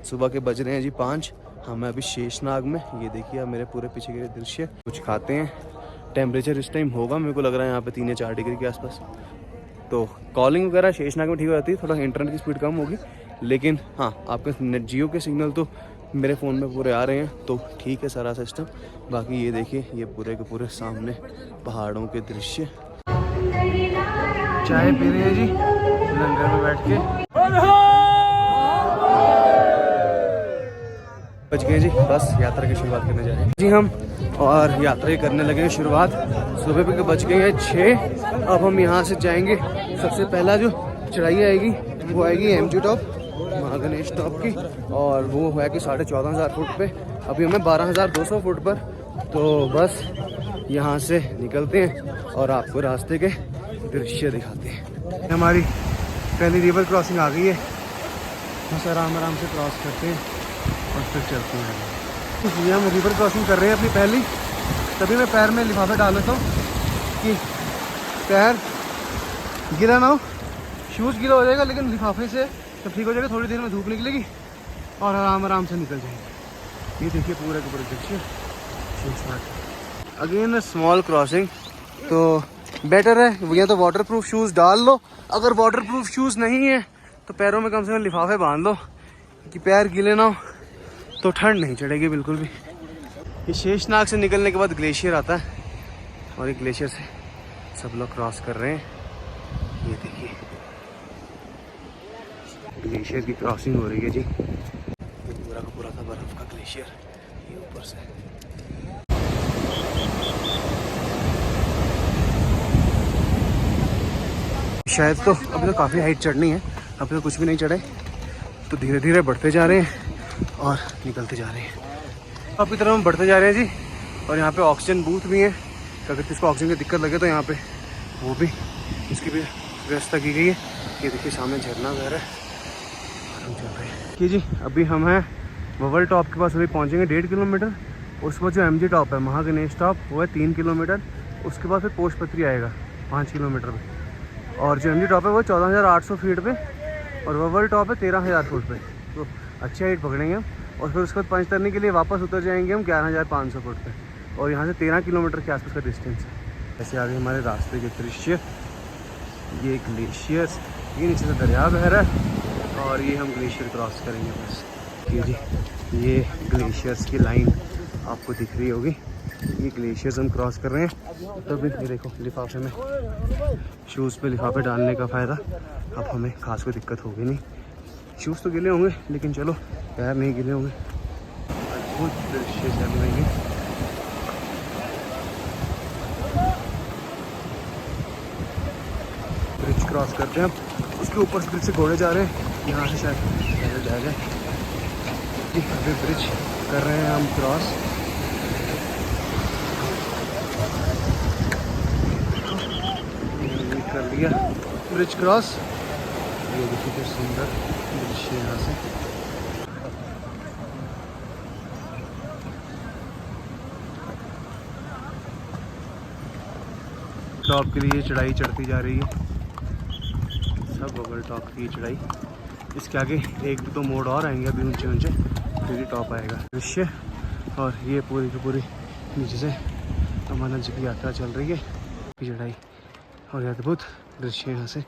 सुबह के बज रहे हैं जी 5। हम अभी शेषनाग में, ये देखिए आप मेरे पूरे पीछे के दृश्य। कुछ खाते हैं। टेम्परेचर इस टाइम होगा मेरे को लग रहा है यहाँ पे 3 या 4 डिग्री के आसपास। तो कॉलिंग वगैरह शेषनाग में ठीक हो जाती है, थोड़ा इंटरनेट की स्पीड कम होगी, लेकिन हाँ आपके नेट जियो के सिग्नल तो मेरे फ़ोन में पूरे आ रहे हैं, तो ठीक है सारा सिस्टम। बाकी ये देखिए ये पूरे के पूरे सामने पहाड़ों के दृश्य। चाय पी रहे हैं जी लंगर में बैठ के। बच गए जी, बस यात्रा की शुरुआत करने जा रहे हैं जी हम, और यात्रा करने लगे हैं शुरुआत। सुबह के बज गए हैं 6। अब हम यहाँ से जाएंगे। सबसे पहला जो चढ़ाई आएगी वो आएगी एमजी टॉप, माँ गणेश टॉप की, और वो है कि 14,500 फुट पे। अभी हमें 12,200 फुट पर। तो बस यहाँ से निकलते हैं और आपको रास्ते के दृश्य दिखाते हैं। हमारी पहली रिवर क्रॉसिंग आ गई है, बस आराम आराम से क्रॉस करते हैं और फिर चलते हैं। इसलिए हम रिवर क्रॉसिंग कर रहे हैं अपनी पहली। तभी मैं पैर में लिफाफे डाल लेता हूँ कि पैर गीला ना हो। शूज़ गीला हो जाएगा लेकिन लिफाफे से सब ठीक हो जाएगा। थोड़ी देर में धूप निकलेगी और आराम आराम से निकल जाएंगे। ये देखिए पूरे के पूरे दृश्य। अगेन स्मॉल क्रॉसिंग, तो बेटर है या तो वाटरप्रूफ शूज़ डाल लो। अगर वाटरप्रूफ शूज़ नहीं है तो पैरों में कम से कम लिफाफे बांध लो कि पैर गीले ना हो, तो ठंड नहीं चढ़ेगी बिल्कुल भी। ये शेषनाग से निकलने के बाद ग्लेशियर आता है और ये ग्लेशियर से सब लोग क्रॉस कर रहे हैं। ये देखिए ग्लेशियर की क्रॉसिंग हो रही है जी। ये पूरा का पूरा था बर्फ का ग्लेशियर, ये ऊपर से। शायद तो अभी तो काफ़ी हाइट चढ़नी है, अभी तो कुछ भी नहीं चढ़े, तो धीरे धीरे बढ़ते जा रहे हैं और निकलते जा रहे हैं। अब की तरफ हम बढ़ते जा रहे हैं जी। और यहाँ पे ऑक्सीजन बूथ भी है, अगर किसको ऑक्सीजन की दिक्कत लगे तो यहाँ पे वो भी, इसकी भी व्यवस्था की गई है। ये देखिए सामने झरना बह रहा है और हम चल रहे हैं कि जी। अभी हम हैं ववल टॉप के पास, अभी पहुँचेंगे 1.5 किलोमीटर। उसके बाद जो एमजी टॉप है, महागणेश टॉप, वो है 3 किलोमीटर। उसके बाद फिर पोषपत्री आएगा 5 किलोमीटर पे, और जो एमजी टॉप है वो 14,800 फीट पे, और ववल टॉप है 13,000 फुट पे। तो अच्छी हाइट पकड़ेंगे हम। और फिर उसके बाद पंचतरनी के लिए वापस उतर जाएंगे हम 11,500 फुट पे, और यहाँ से 13 किलोमीटर के आसपास का डिस्टेंस है। ऐसे आगे हमारे रास्ते के दृश्य। ये ग्लेशियर, ये नीचे से दरिया बह रहा है और ये हम ग्लेशियर क्रॉस करेंगे बस। ये जी ये ग्लेशियर्स की लाइन आपको दिख रही होगी। ये ग्लेशियर्स हम क्रॉस कर रहे हैं। तो भी ये देखो लिफाफे में, शूज़ पे लिफाफे डालने का फ़ायदा। अब हमें खास कोई दिक्कत होगी नहीं। शूज़ तो गिले होंगे लेकिन चलो पैर नहीं गिले होंगे। अद्भुत दृश्य चल रही है। ब्रिज क्रॉस करते हैं अब। उसके ऊपर से ब्रिज से घोड़े जा रहे हैं, यहाँ से शायद पैदल जाया जाए। अभी ब्रिज कर रहे हैं हम क्रॉस। कर लिया ब्रिज क्रॉस। ये देखिए कितना सुंदर दृश्य यहाँ से। टॉप के लिए चढ़ाई चढ़ती जा रही है, सब ववल टॉप की चढ़ाई। इसके आगे 1-2 मोड़ और आएंगे अभी ऊंचे ऊंचे, फिर टॉप आएगा दृश्य। और ये पूरी की पूरी नीचे से अमरनाथ जी की यात्रा चल रही है, चढ़ाई और अद्भुत दृश्य यहाँ से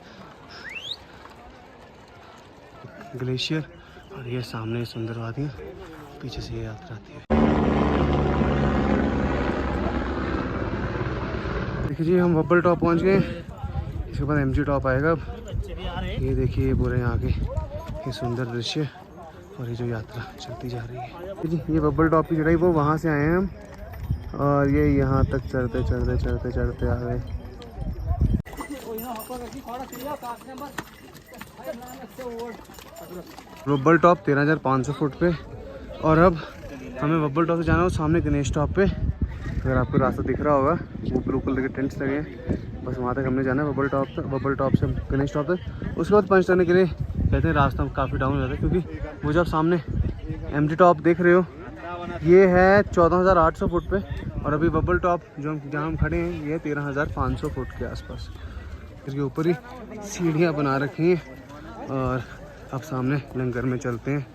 ग्लेशियर। और ये सामने सुंदर वादियाँ, पीछे से ये यात्रा आती है। देखिए जी हम ववल टॉप पहुँच गए। इसके बाद एमजी टॉप आएगा। ये देखिए पूरे यहाँ के ये सुंदर दृश्य और ये जो यात्रा चलती जा रही है जी। ये ववल टॉप की चढ़ाई, वो वहाँ से आए हैं हम, और ये यहाँ तक चढ़ते चढ़ते चढ़ते चढ़ते आ गए। ववल टॉप 13,500 फुट पे, और अब हमें ववल टॉप से जाना हो सामने गणेश टॉप पे। अगर आपको रास्ता दिख रहा होगा, वो ब्लू कलर के टेंट्स लगे हैं, बस वहाँ तक हमने जाना है ववल टॉप तक। ववल टॉप से गणेश टॉप तक। उसके बाद पंचतरनी के लिए कहते हैं रास्ता काफ़ी डाउन हो जाता है, क्योंकि वो जो आप सामने एमजी टॉप देख रहे हो ये है 14,800 फुट पे, और अभी ववल टॉप जो जहाँ हम खड़े हैं ये है 13,500 फुट के आसपास। इसके ऊपर ही सीढ़ियाँ बना रखी हैं। और अब सामने लंगर में चलते हैं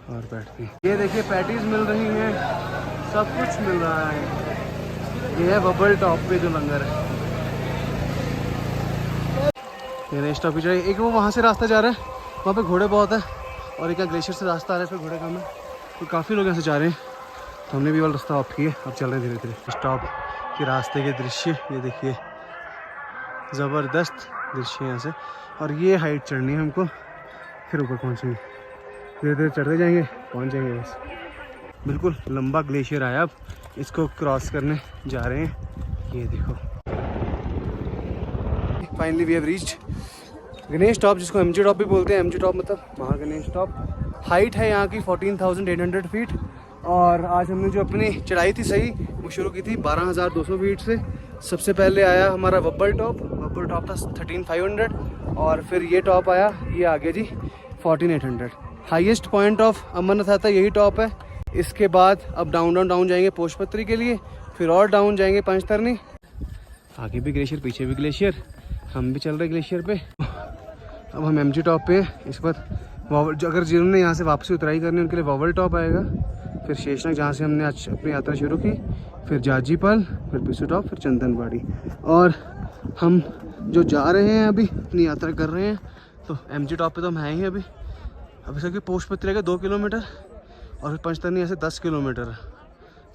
और बैठते हैं। ये देखिए पैटीज मिल रही हैं, सब कुछ मिल रहा है। ये है बबल टॉप पे जो लंगर है। ये स्टॉप पे एक वो वहाँ से रास्ता जा रहा है, वहाँ पे घोड़े बहुत है, और एक ग्लेशियर से रास्ता आ रहा है, फिर घोड़े कम है, तो काफ़ी लोग यहाँ से जा रहे हैं। तो हमने भी वाला रास्ता ऑफ किया, अब चल रहे हैं धीरे धीरे। स्टॉप के रास्ते के दृश्य ये देखिए, ज़बरदस्त दृश्य यहाँ से। और ये हाइट चढ़नी है हमको, फिर ऊपर पहुँचेंगे, धीरे धीरे चढ़ते जाएंगे, पहुँच जाएंगे बस। बिल्कुल लंबा ग्लेशियर आया, अब इसको क्रॉस करने जा रहे हैं। ये देखो, finally we have reached Ganesh top, जिसको एमजी टॉप भी बोलते हैं। एमजी टॉप मतलब महागणेश टॉप। हाइट है यहाँ की 14,800 फीट। और आज हमने जो अपनी चढ़ाई थी सही, वो शुरू की थी 12,200 फीट से। सबसे पहले आया हमारा वब्बल टॉप था 13,500, और फिर ये टॉप आया, ये आ गया जी 14,800। हाईएस्ट पॉइंट ऑफ अमरनाथ आता यही टॉप है। इसके बाद अब डाउन जाएंगे पोशपत्री के लिए, फिर और डाउन जाएंगे पंचतरनी। आगे भी ग्लेशियर, पीछे भी ग्लेशियर, हम भी चल रहे ग्लेशियर पे। अब हम एमजी टॉप पे हैं। इसके बाद अगर जिन्होंने यहाँ से वापसी उतराई करनी है उनके लिए वॉवल टॉप आएगा, फिर शेषनाग जहाँ से हमने आज अपनी यात्रा शुरू की, फिर जाजीपाल, फिर पिसू टॉप, फिर चंदनबाड़ी। और हम जो जा रहे हैं अभी अपनी यात्रा कर रहे हैं, तो एमजी टॉप पे तो हम हैं ही अभी सर पोशपत्री का 2 किलोमीटर, और फिर पंचतरनी यहाँ से 10 किलोमीटर।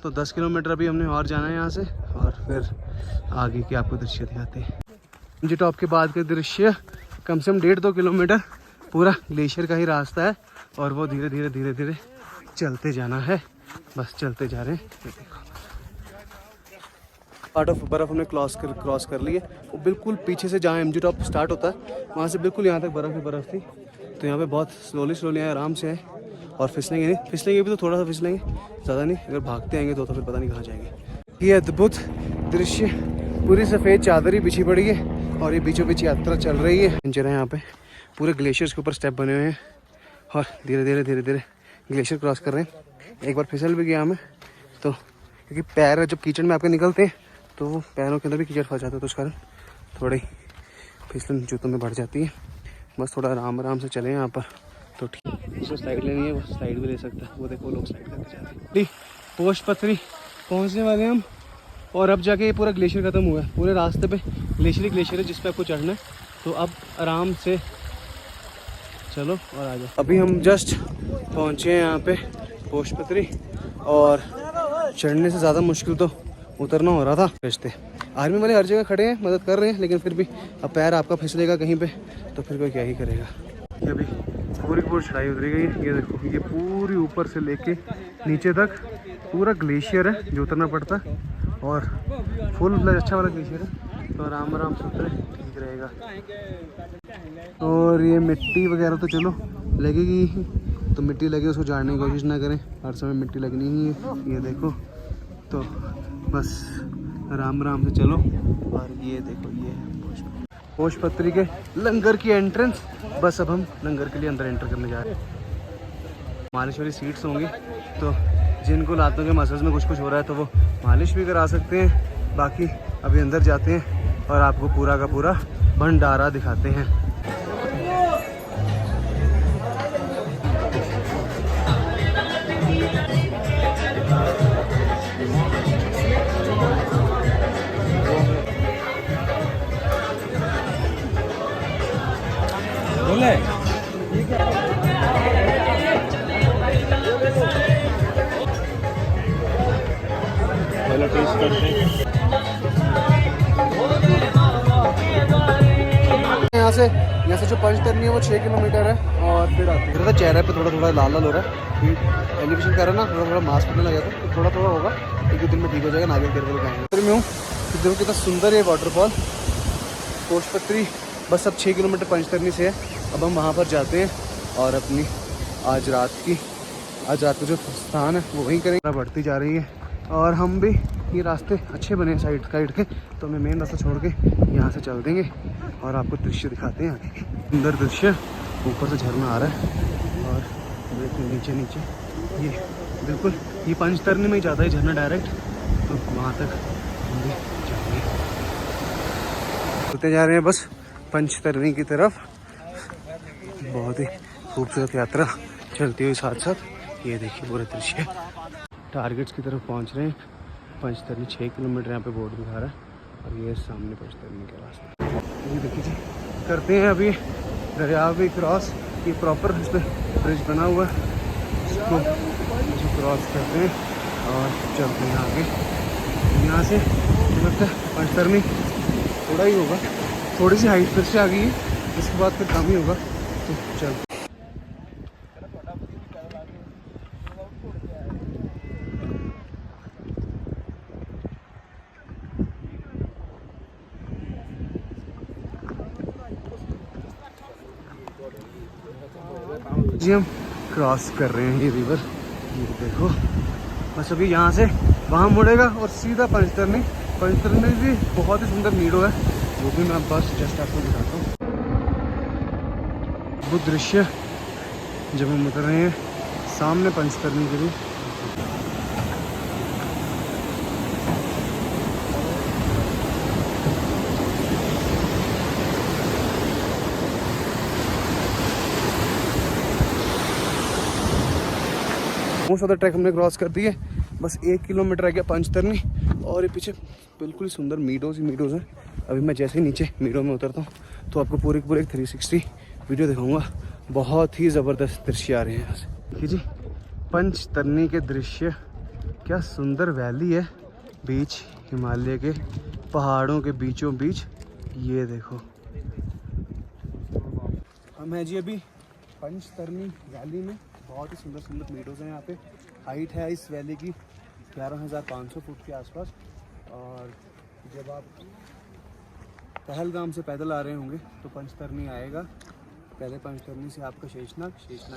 तो 10 किलोमीटर अभी हमने और जाना है यहाँ से, और फिर आगे के आपको दृश्य दिखाते हैं। एमजी टॉप के बाद के दृश्य कम से कम 1.5-2 किलोमीटर पूरा ग्लेशियर का ही रास्ता है, और वो धीरे धीरे चलते जाना है, बस चलते जा रहे हैं। पार्ट ऑफ बर्फ़ हमने क्रॉस कर ली है। वो बिल्कुल पीछे से जहाँ एमजी टॉप स्टार्ट होता है वहाँ से बिल्कुल यहाँ तक बर्फ़ ही बर्फ़ थी। तो यहाँ पे बहुत स्लोली आए, आराम से आए, और फिसलेंगे भी तो थोड़ा सा फिसलेंगे, ज़्यादा नहीं। अगर भागते आएंगे तो फिर पता नहीं कहाँ जाएंगे। ये अद्भुत दृश्य, पूरी सफ़ेद चादर ही बिछी पड़ी है, और ये बीचों बीच यात्रा चल रही है। जरा यहाँ पे पूरे ग्लेशियर्स के ऊपर स्टेप बने हुए हैं, और धीरे धीरे ग्लेशियर क्रॉस कर रहे हैं। एक बार फिसल भी गया हमें, तो क्योंकि पैर जब कीचड़ में आपके निकलते हैं तो वो पैरों के अंदर भी कीचड़ फंस जाता है, तो उस कारण थोड़ी फिसलन जूतों में बढ़ जाती है। बस थोड़ा आराम से चलें यहाँ पर, तो ठीक। जिसको स्लाइड लेनी है वो स्लाइड भी ले सकता है। वो देखो लोग स्लाइड करके जाते हैं। ठीक, पोशपत्री पहुँचने वाले हम, और अब जाके ये पूरा ग्लेशियर ख़त्म हुआ है। पूरे रास्ते पे ग्लेशियर है जिस पे आपको चढ़ना है। तो अब आराम से चलो और आ जाओ। अभी हम जस्ट पहुँचे हैं यहाँ पे पोशपत्री, और चढ़ने से ज़्यादा मुश्किल तो उतरना हो रहा था। फिसते आर्मी वाले हर जगह खड़े हैं, मदद कर रहे हैं, लेकिन फिर भी अब पैर आपका फिसलेगा कहीं पे तो फिर कोई क्या ही करेगा। ये अभी पूरी चढ़ाई उतरी गई। ये देखो, ये पूरी ऊपर से लेके नीचे तक पूरा ग्लेशियर है जो उतरना पड़ता है, और फुल अच्छा वाला ग्लेशियर है, तो आराम से उतरे ठीक रहेगा। और ये मिट्टी वगैरह तो चलो लगेगी, तो मिट्टी लगे उसको झाड़ने की कोशिश ना करें, हर समय मिट्टी लगनी ही है। ये देखो, तो बस आराम से चलो। और ये देखो, ये है पोशपत्री के लंगर की एंट्रेंस। बस अब हम लंगर के लिए अंदर एंटर करने जा रहे हैं। मालिश वाली सीट्स होंगी, तो जिनको लातों के मसल्स में कुछ हो रहा है तो वो मालिश भी करा सकते हैं। बाकी अभी अंदर जाते हैं और आपको पूरा का पूरा भंडारा दिखाते हैं। बोले टेस्ट करते हैं। यहाँ से जो पंचतरनी है वो 6 किलोमीटर है, और फिर आते हैं। चेहरे पे थोड़ा लाल हो रहा है, एलिवेशन कर रहा है ना, थोड़ा मास्क पहनने लगा था, तो थोड़ा होगा, एक दिन में ठीक हो जाएगा। नारियल तेल वाले खाएंगे। मैं हूँ तो देखो कितना सुंदर है वाटरफॉल पोशपत्री। बस अब 6 किलोमीटर पंचतरनी से है। अब हम वहाँ पर जाते हैं और अपनी आज रात का जो स्थान है वो वहीं करेंगे। बढ़ती जा रही है, और हम भी ये रास्ते अच्छे बने हैं साइड के, तो हमें मेन रास्ता छोड़ के यहाँ से चल देंगे और आपको दृश्य दिखाते हैं आगे। सुंदर दृश्य, ऊपर से झरना आ रहा है, और देखिए नीचे ये बिल्कुल ये पंचतरनी में ही जाता है झरना डायरेक्ट, तो वहाँ तक हम भी जाएंगे। चलते जा रहे हैं बस पंचतरनी की तरफ। बहुत ही खूबसूरत यात्रा चलती हुई साथ ये देखिए पूरा दृश्य। टारगेट्स की तरफ पहुंच रहे हैं। पंचतरनी 6 किलोमीटर यहाँ पे बोर्ड दिखा रहा है और ये सामने पंचतरनी के रास्ते। ये देखिए जी, करते हैं अभी दरिया भी क्रॉस। ये प्रॉपर इस पर ब्रिज बना हुआ है, इसको क्रॉस करते हैं और चलते हैं आगे। यहाँ से लगता है पंचतरनी थोड़ा ही होगा, थोड़ी सी हाइट फिर से आ गई है, इसके बाद फिर कम ही होगा। तो चल जी, हम क्रॉस कर रहे हैं ये रिवर। ये देखो, बस अभी यहाँ से वहाँ मुड़ेगा और सीधा पंचतरनी। पंचतरनी में भी बहुत ही सुंदर मीडो है, वो भी मैं बस जस्ट आपको दिखाता हूँ। वो दृश्य जब हम उतर रहे हैं सामने पंचतरनी के भी। मोस्ट ऑफ द ट्रैक हमने क्रॉस कर दी है, बस 1 किलोमीटर रह गया पंचतरनी। और ये पीछे बिल्कुल ही सुंदर मीडोज हैं। अभी मैं जैसे ही नीचे मीडो में उतरता हूँ तो आपको पूरे 360 वीडियो दिखाऊंगा। बहुत ही ज़बरदस्त दृश्य आ रहे हैं यहाँ से। देखिए जी, पंचतरनी के दृश्य, क्या सुंदर वैली है, बीच हिमालय के पहाड़ों के बीचों बीच। ये देखो, हम हैं जी अभी पंचतरनी वैली में। बहुत ही सुंदर सुंदर मीडोज़ हैं यहाँ पे। हाइट है इस वैली की 11,500 फुट के आसपास। और जब आप पहलगाम से पैदल आ रहे होंगे तो पंचतरनी आएगा। पहले पंचतरनी से आपका शेषनाग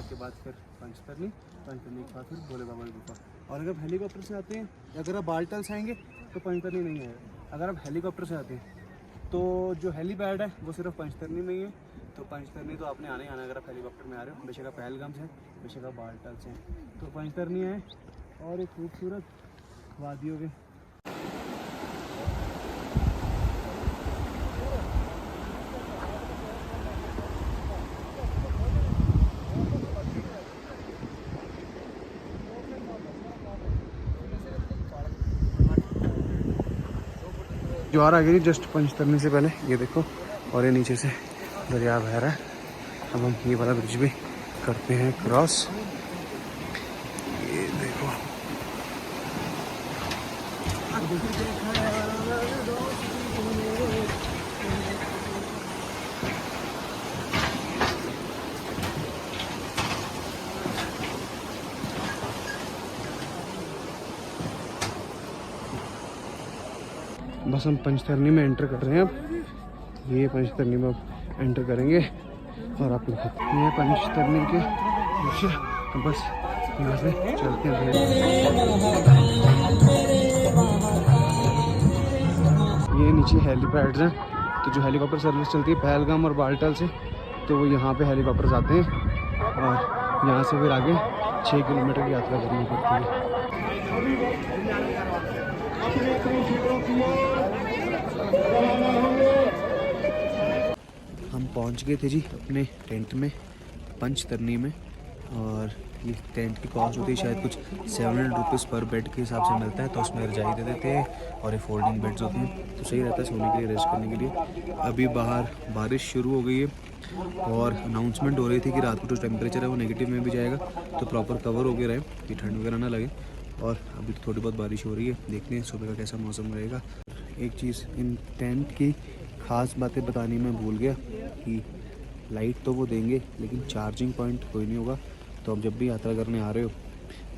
के बाद फिर पंचतरनी के बाद फिर भोले बाबा की गुफा। और अगर आप हेलीकॉप्टर से आते हैं या अगर आप बालटल से आएंगे तो पंचतरनी नहीं आएगा। अगर आप हेलीकॉप्टर से आते हैं तो जो हेलीपैड है वो सिर्फ पंचतरनी में ही है। तो पंचतरनी तो आपने आना ही आना। अगर आप हेलीकॉप्टर में आ रहे हो, बेशक आप पहलगाम से, बेशक आप बालटल से, तो पंचतरनी है। और एक खूबसूरत वादियों के ज्वार आ गई जस्ट पंचतरनी से पहले। ये देखो, और ये नीचे से दरिया बह रहा है। अब हम ये वाला ब्रिज भी करते हैं क्रॉस। ये देखो, बस हम पंचतरनी में एंटर कर रहे हैं अब। ये पंचतरनी में अब एंटर करेंगे और आपको दिखाते हैं ये पंचतरनी के दृश्य। बस यहाँ से चलते हैं। ये नीचे हेलीपैड्स हैं, तो जो हेलीकॉप्टर सर्विस चलती है पहलगाम और बालटल से, तो वो यहाँ पे हेलीकॉप्टर्स आते हैं और यहाँ से फिर आगे 6 किलोमीटर की यात्रा करनी पड़ती है। हम पहुंच गए थे जी अपने टेंट में पंचतरनी में। और ये टेंट की कॉस्ट होती है शायद कुछ 700 रुपीज़ पर बेड के हिसाब से मिलता है। तो उसमें रजाई दे देते हैं और ये फोल्डिंग बेड्स होते हैं, तो सही रहता है सोने के लिए, रेस्ट करने के लिए। अभी बाहर बारिश शुरू हो गई है और अनाउंसमेंट हो रही थी कि रात को जो टेम्परेचर है वो नेगेटिव में भी जाएगा, तो प्रॉपर कवर हो गया रहे कि ठंड वगैरह ना लगे। और अभी तो थोड़ी बहुत बारिश हो रही है, देखते हैं सुबह का कैसा मौसम रहेगा। एक चीज़ इन टेंट की ख़ास बातें बतानी मैं भूल गया कि लाइट तो वो देंगे लेकिन चार्जिंग पॉइंट कोई नहीं होगा। तो अब जब भी यात्रा करने आ रहे हो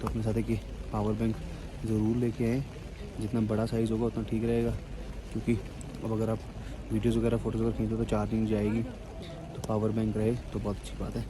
तो अपने साथ एक पावर बैंक ज़रूर लेके आएँ। जितना बड़ा साइज़ होगा उतना ठीक रहेगा, क्योंकि अब अगर आप वीडियोज़ वगैरह फ़ोटोज़ वगैरह खींचो तो चार्जिंग जाएगी, तो पावर बैंक रहे तो बहुत अच्छी बात है।